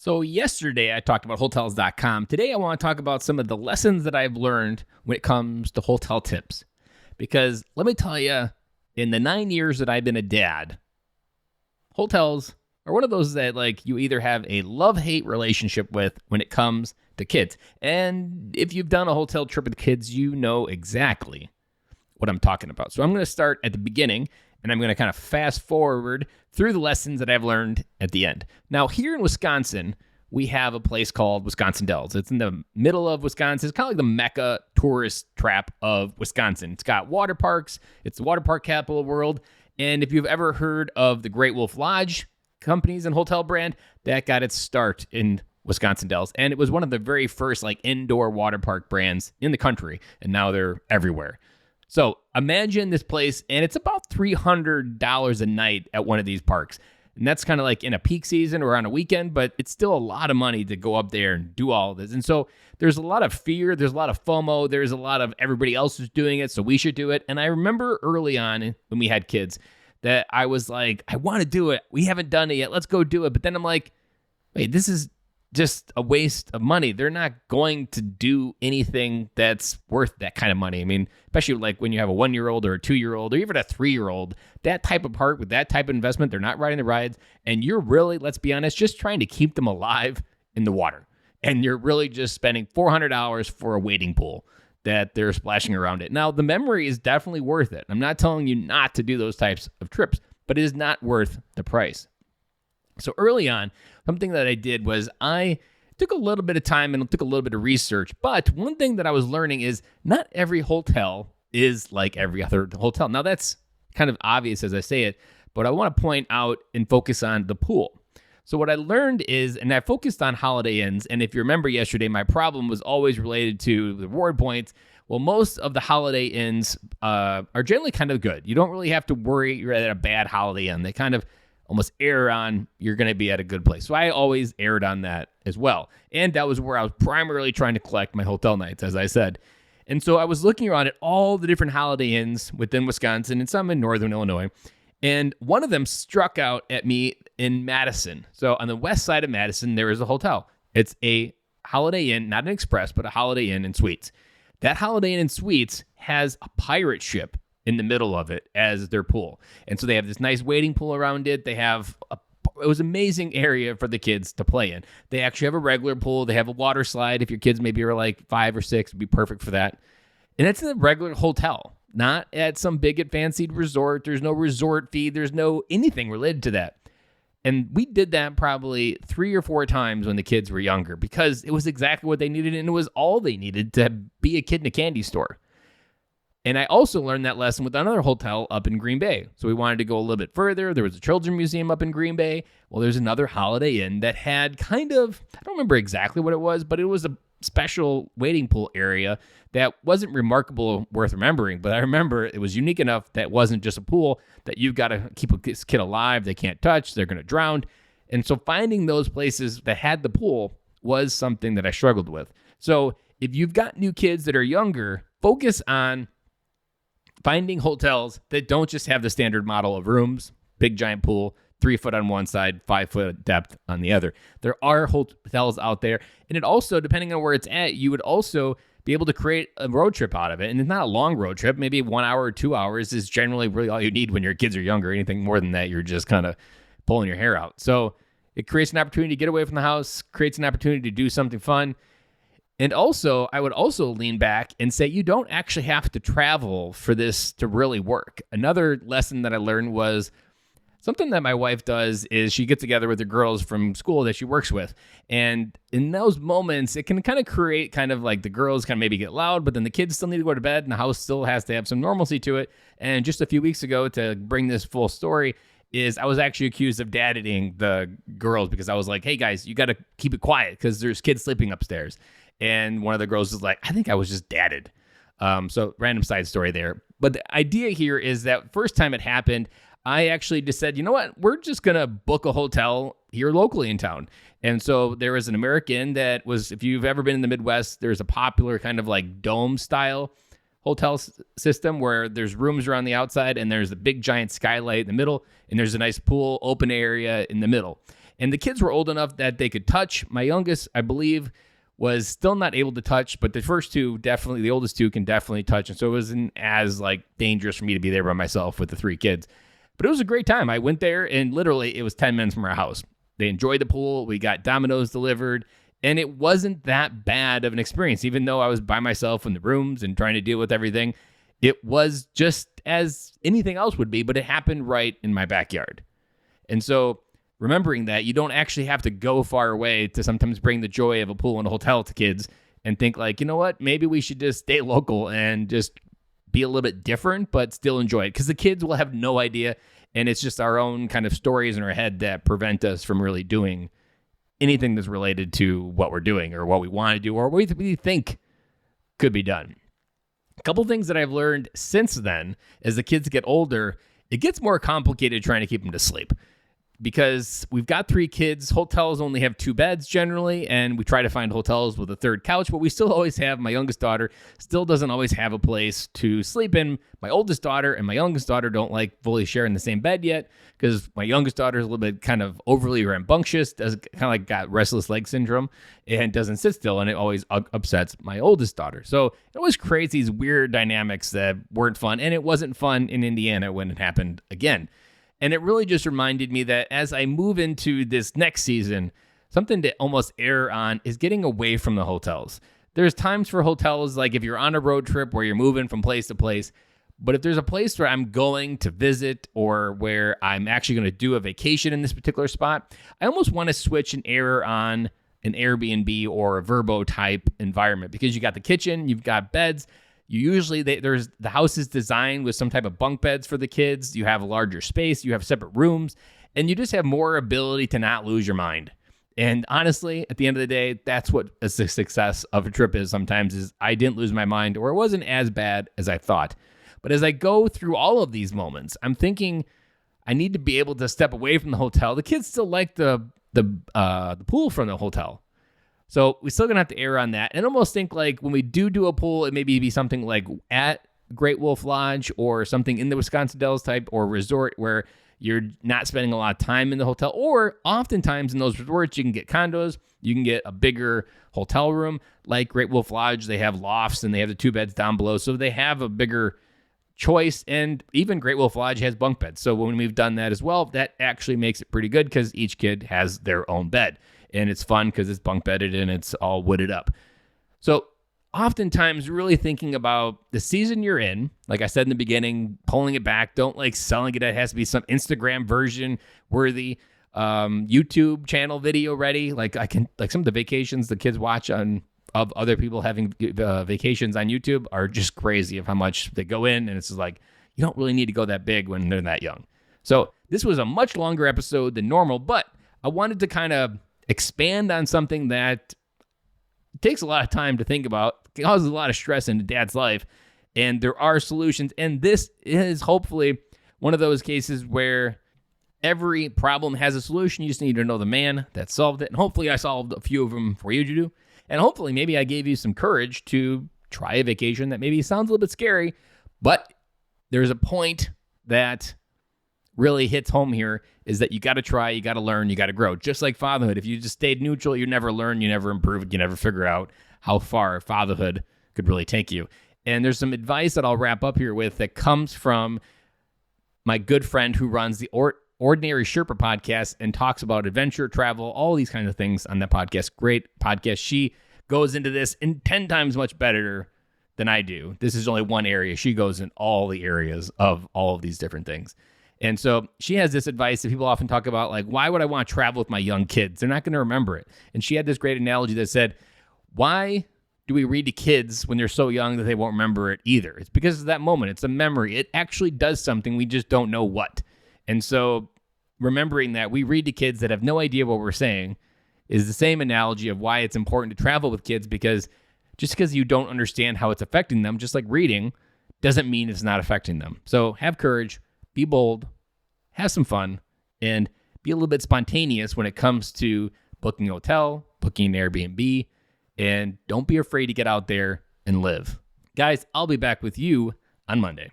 So, yesterday I talked about Hotels.com. Today I want to talk about some of the lessons that I've learned when it comes to hotel tips. Because let me tell you, in the 9 years that I've been a dad, hotels are one of those that you either have a love-hate relationship with when it comes to kids. And if you've done a hotel trip with kids, you know exactly what I'm talking about. So I'm going to start at the beginning, and I'm going to kind of fast forward through the lessons that I've learned at the end. Now, here in Wisconsin, we have a place called Wisconsin Dells. It's in the middle of Wisconsin. It's kind of like the Mecca tourist trap of Wisconsin. It's got water parks. It's the water park capital of the world. And if you've ever heard of the Great Wolf Lodge companies and hotel brand, that got its start in Wisconsin Dells. And it was one of the very first indoor water park brands in the country. And now they're everywhere. So imagine this place, and it's about $300 a night at one of these parks. And that's kind of like in a peak season or on a weekend, but it's still a lot of money to go up there and do all of this. And so there's a lot of fear. There's a lot of FOMO. There's a lot of everybody else is doing it, so we should do it. And I remember early on when we had kids that I was like, I want to do it. We haven't done it yet. Let's go do it. But then I'm like, wait, this is just a waste of money. They're not going to do anything that's worth that kind of money. I mean, especially when you have a 1-year-old or a 2-year-old or even a 3-year-old, that type of park with that type of investment, they're not riding the rides. And you're really, let's be honest, just trying to keep them alive in the water. And you're really just spending $400 for a wading pool that they're splashing around it. Now, the memory is definitely worth it. I'm not telling you not to do those types of trips, but it is not worth the price. So early on, something that I did was I took a little bit of time and took a little bit of research. But one thing that I was learning is not every hotel is like every other hotel. Now, that's kind of obvious as I say it, but I want to point out and focus on the pool. So what I learned is, and I focused on Holiday Inns, and if you remember yesterday, my problem was always related to the reward points. Well, most of the Holiday Inns are generally kind of good. You don't really have to worry you're at a bad Holiday Inn. They kind of almost err on you're going to be at a good place. So I always erred on that as well. And that was where I was primarily trying to collect my hotel nights, as I said. And so I was looking around at all the different Holiday Inns within Wisconsin and some in northern Illinois. And one of them struck out at me in Madison. So on the west side of Madison, there is a hotel. It's a Holiday Inn, not an Express, but a Holiday Inn and Suites. That Holiday Inn and Suites has a pirate ship in the middle of it as their pool. And so they have this nice wading pool around it. They have it was an amazing area for the kids to play in. They actually have a regular pool. They have a water slide. If your kids maybe are 5 or 6, it'd be perfect for that. And it's in a regular hotel, not at some big and fancied resort. There's no resort fee. There's no anything related to that. And we did that probably 3 or 4 times when the kids were younger because it was exactly what they needed and it was all they needed to be a kid in a candy store. And I also learned that lesson with another hotel up in Green Bay. So we wanted to go a little bit further. There was a children's museum up in Green Bay. Well, there's another Holiday Inn that had kind of, I don't remember exactly what it was, but it was a special wading pool area that wasn't remarkable worth remembering. But I remember it was unique enough that it wasn't just a pool that you've got to keep this kid alive. They can't touch. They're going to drown. And so finding those places that had the pool was something that I struggled with. So if you've got new kids that are younger, focus on finding hotels that don't just have the standard model of rooms, big giant pool, 3 foot on one side, 5 foot depth on the other. There are hotels out there. And it also, depending on where it's at, you would also be able to create a road trip out of it. And it's not a long road trip. Maybe 1 hour or 2 hours is generally really all you need when your kids are younger. Anything more than that, you're just kind of pulling your hair out. So it creates an opportunity to get away from the house, creates an opportunity to do something fun. And also, I would also lean back and say you don't actually have to travel for this to really work. Another lesson that I learned was something that my wife does is she gets together with the girls from school that she works with. And in those moments, it can kind of create kind of the girls kind of maybe get loud, but then the kids still need to go to bed and the house still has to have some normalcy to it. And just a few weeks ago, to bring this full story, is I was actually accused of daddying the girls because I was like, hey guys, you got to keep it quiet because there's kids sleeping upstairs. And one of the girls was like, I think I was just dadded. So random side story there. But the idea here is that first time it happened, I actually just said, you know what? We're just going to book a hotel here locally in town. And so there was an American that was, if you've ever been in the Midwest, there's a popular kind of dome style hotel system where there's rooms around the outside and there's a big giant skylight in the middle and there's a nice pool open area in the middle. And the kids were old enough that they could touch. My youngest, I believe, was still not able to touch, but the first two, definitely, the oldest two can definitely touch. And so it wasn't as like dangerous for me to be there by myself with the three kids. But it was a great time. I went there and literally it was 10 minutes from our house. They enjoyed the pool. We got Domino's delivered. And it wasn't that bad of an experience, even though I was by myself in the rooms and trying to deal with everything. It was just as anything else would be, but it happened right in my backyard. And so remembering that you don't actually have to go far away to sometimes bring the joy of a pool and a hotel to kids and think like, you know what, maybe we should just stay local and just be a little bit different, but still enjoy it. Because the kids will have no idea. And it's just our own kind of stories in our head that prevent us from really doing anything that's related to what we're doing or what we want to do or what we think could be done. A couple things that I've learned since then, as the kids get older, it gets more complicated trying to keep them to sleep. Because we've got three kids, hotels only have 2 beds generally, and we try to find hotels with a 3rd couch, but we still always have, my youngest daughter still doesn't always have a place to sleep in. My oldest daughter and my youngest daughter don't like fully sharing the same bed yet, because my youngest daughter is a little bit kind of overly rambunctious, does kind of like got restless leg syndrome, and doesn't sit still, and it always upsets my oldest daughter. So it always creates these weird dynamics that weren't fun, and it wasn't fun in Indiana when it happened again. And it really just reminded me that as I move into this next season, something to almost err on is getting away from the hotels. There's times for hotels, like if you're on a road trip where you're moving from place to place, but if there's a place where I'm going to visit or where I'm actually going to do a vacation in this particular spot, I almost want to switch and err on an Airbnb or a Vrbo type environment because you got the kitchen, you've got beds. You usually, the house is designed with some type of bunk beds for the kids. You have a larger space, you have separate rooms, and you just have more ability to not lose your mind. And honestly, at the end of the day, that's what a success of a trip is sometimes, is I didn't lose my mind or it wasn't as bad as I thought. But as I go through all of these moments, I'm thinking I need to be able to step away from the hotel. The kids still like the pool from the hotel. So we're still going to have to err on that. And almost think like when we do a pool, it maybe be something like at Great Wolf Lodge or something in the Wisconsin Dells type or resort where you're not spending a lot of time in the hotel. Or oftentimes in those resorts, you can get condos. You can get a bigger hotel room like Great Wolf Lodge. They have lofts and they have the 2 beds down below. So they have a bigger choice. And even Great Wolf Lodge has bunk beds. So when we've done that as well, that actually makes it pretty good because each kid has their own bed. And it's fun because it's bunk bedded and it's all wooded up. So oftentimes really thinking about the season you're in, like I said in the beginning, pulling it back, don't like selling it. It has to be some Instagram version worthy, YouTube channel video ready. Like some of the vacations the kids watch of other people having vacations on YouTube are just crazy of how much they go in. And it's just like, you don't really need to go that big when they're that young. So this was a much longer episode than normal, but I wanted to kind of expand on something that takes a lot of time to think about, causes a lot of stress in dad's life, and there are solutions. And this is hopefully one of those cases where every problem has a solution. You just need to know the man that solved it. And hopefully I solved a few of them for you to do. And hopefully maybe I gave you some courage to try a vacation that maybe sounds a little bit scary, but there's a point that really hits home here, is that you got to try, you got to learn, you got to grow. Just like fatherhood, if you just stayed neutral, you never learn, you never improve, you never figure out how far fatherhood could really take you. And there's some advice that I'll wrap up here with that comes from my good friend who runs the Ordinary Sherpa podcast and talks about adventure, travel, all these kinds of things on that podcast. Great podcast. She goes into this in 10 times much better than I do. This is only one area. She goes in all the areas of all of these different things. And so she has this advice that people often talk about, like, why would I want to travel with my young kids? They're not going to remember it. And she had this great analogy that said, why do we read to kids when they're so young that they won't remember it either? It's because of that moment. It's a memory. It actually does something. We just don't know what. And so remembering that we read to kids that have no idea what we're saying is the same analogy of why it's important to travel with kids, because just because you don't understand how it's affecting them, just like reading, doesn't mean it's not affecting them. So have courage. Be bold, have some fun, and be a little bit spontaneous when it comes to booking a hotel, booking an Airbnb, and don't be afraid to get out there and live. Guys, I'll be back with you on Monday.